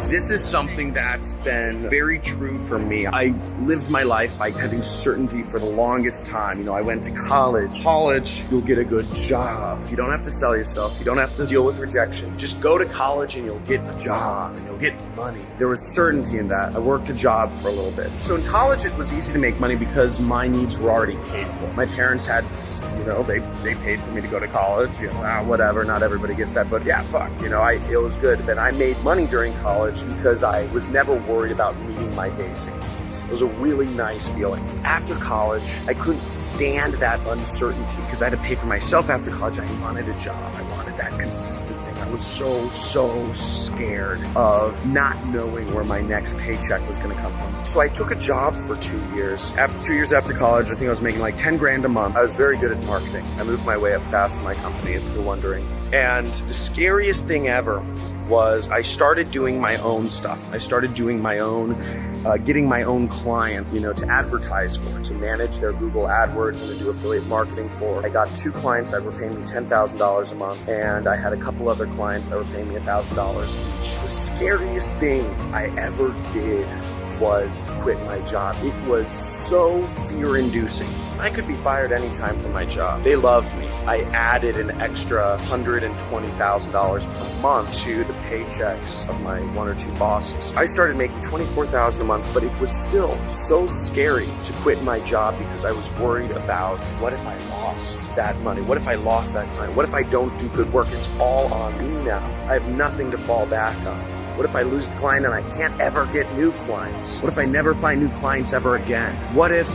This is something that's been very true for me. I lived my life by having certainty for the longest time. You know, I went to college. College, you'll get a good job. You don't have to sell yourself. You don't have to deal with rejection. Just go to college and you'll get a job and you'll get money. There was certainty in that. I worked a job for a little bit. So in college, it was easy to make money because my needs were already paid for. My parents had, you know, they paid for me to go to college. You know, whatever, not everybody gets that, but yeah, fuck, you know, it was good. Then I made money during college because I was never worried about meeting my basic needs. It was a really nice feeling. After college, I couldn't stand that uncertainty because I had to pay for myself after college. I wanted a job. I wanted that consistent thing. I was so scared of not knowing where my next paycheck was gonna come from. So I took a job for 2 years. After 2 years after college, I think I was making like 10 grand a month. I was very good at marketing. I moved my way up fast in my company, if you're wondering. And the scariest thing ever was I started doing my own stuff. I started doing my own, getting my own clients, you know, to advertise for, to manage their Google AdWords and to do affiliate marketing for. I got 2 clients that were paying me $10,000 a month, and I had a couple other clients that were paying me $1,000 each. The scariest thing I ever did was quit my job. It was so fear-inducing. I could be fired anytime from my job. They loved me. I added an extra $120,000 per month to the paychecks of my 1 or 2 bosses. I started making $24,000 a month, but it was still so scary to quit my job because I was worried about, what if I lost that money? What if I lost that time? What if I don't do good work? It's all on me now. I have nothing to fall back on. What if I lose the client and I can't ever get new clients? What if I never find new clients ever again? What if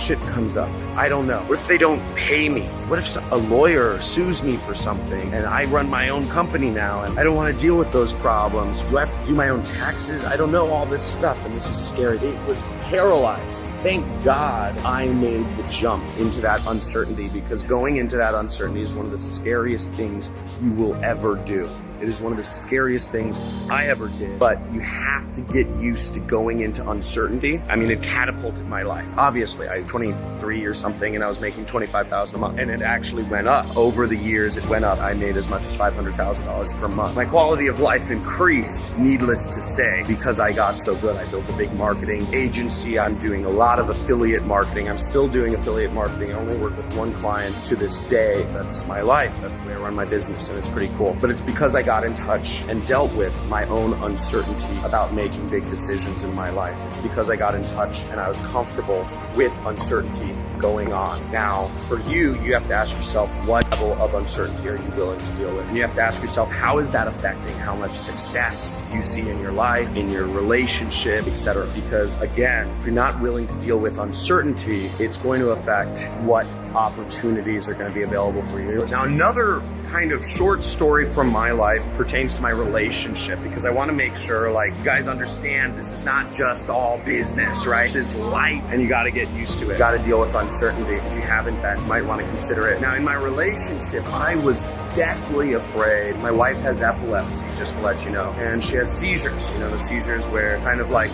shit comes up? I don't know. What if they don't pay me? What if a lawyer sues me for something and I run my own company now and I don't want to deal with those problems? Do I have to do my own taxes? I don't know all this stuff, and this is scary. It was paralyzing. Thank God I made the jump into that uncertainty, because going into that uncertainty is one of the scariest things you will ever do. It is one of the scariest things I ever did, but you have to get used to going into uncertainty. I mean, it catapulted my life. Obviously, I was 23 or something and I was making $25,000 a month, and it actually went up. Over the years, it went up. I made as much as $500,000 per month. My quality of life increased, needless to say, because I got so good. I built a big marketing agency. I'm doing a lot of affiliate marketing. I'm still doing affiliate marketing. I only work with 1 client to this day. That's my life. That's the way I run my business, and it's pretty cool. But it's because I got in touch and dealt with my own uncertainty about making big decisions in my life. It's because I got in touch and I was comfortable with uncertainty going on. Now, for you, you have to ask yourself, what level of uncertainty are you willing to deal with? And you have to ask yourself, how is that affecting how much success you see in your life, in your relationship, etc.? Because again, if you're not willing to deal with uncertainty, it's going to affect what opportunities are going to be available for you. Now, another kind of short story from my life pertains to my relationship, because I want to make sure like you guys understand this is not just all business, right? This is life, and you got to get used to it. You got to deal with uncertainty. If you haven't, that you might want to consider it. Now, in my relationship, I was deathly afraid. My wife has epilepsy, just to let you know, and she has seizures. You know, the seizures where kind of like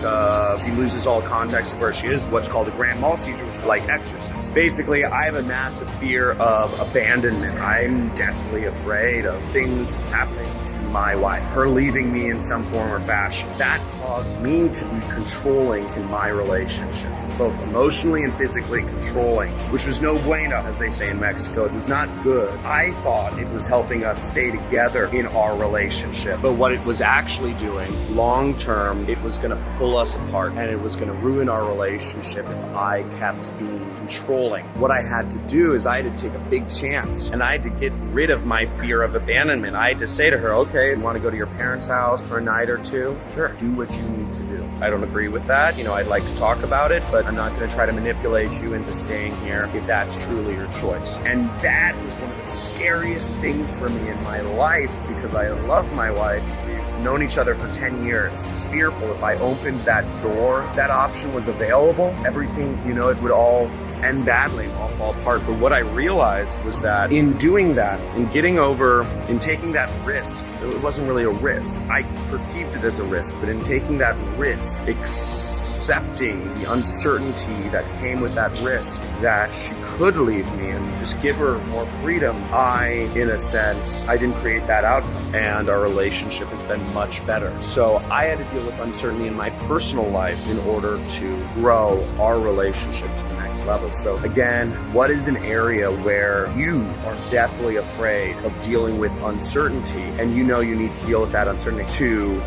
she loses all context of where she is, what's called a grand mal seizure, which is like exorcism. Basically, I have a massive fear of abandonment. I'm deathly afraid of things happening to my wife, her leaving me in some form or fashion. That caused me to be controlling in my relationship, both emotionally and physically controlling, which was no bueno, as they say in Mexico. It was not good. I thought it was helping us stay together in our relationship, but what it was actually doing, long term, it was gonna pull us apart, and it was gonna ruin our relationship if I kept being controlling. What I had to do is I had to take a big chance, and I had to get rid of my fear of abandonment. I had to say to her, okay, you wanna go to your parents' house for a night or 2? Sure, do what you need to do. I don't agree with that. You know, I'd like to talk about it, but I'm not gonna try to manipulate you into staying here if that's truly your choice. And that was one of the scariest things for me in my life, because I love my wife. We've known each other for 10 years. It's fearful if I opened that door, that option was available, everything, you know, it would all end badly and all fall apart. But what I realized was that in doing that, in getting over, in taking that risk, it wasn't really a risk. I perceived it as a risk, but in taking that risk, accepting the uncertainty that came with that risk, that she could leave me and just give her more freedom, in a sense, I didn't create that outcome, and our relationship has been much better. So I had to deal with uncertainty in my personal life in order to grow our relationship to the next level. So again, what is an area where you are deathly afraid of dealing with uncertainty, and you know you need to deal with that uncertainty to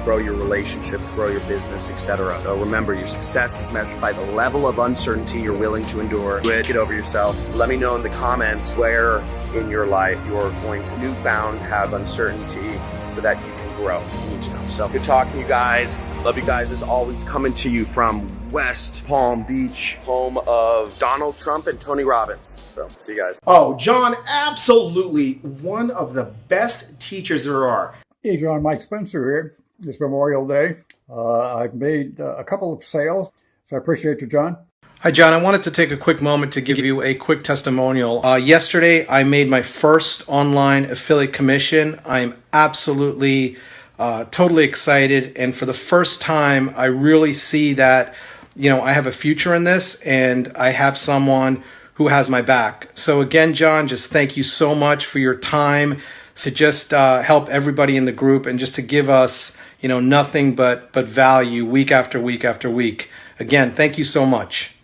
grow your relationship, grow your business, etc. So remember, your success is measured by the level of uncertainty you're willing to endure. Get over yourself. Let me know in the comments where in your life you're going to newfound have uncertainty so that you can grow. You need to know. So good talking to you guys. Love you guys as always. Coming to you from West Palm Beach, home of Donald Trump and Tony Robbins. So see you guys. Oh, John, absolutely one of the best teachers there are. Hey, John, Mike Spencer here. It's Memorial Day. I've made a couple of sales, so I appreciate you, John. Hi, John. I wanted to take a quick moment to give you a quick testimonial. Yesterday, I made my first online affiliate commission. I'm absolutely, totally excited. And for the first time, I really see that, I have a future in this and I have someone who has my back. So again, John, just thank you so much for your time to just help everybody in the group and just to give us, nothing but value week after week after week. Again, thank you so much.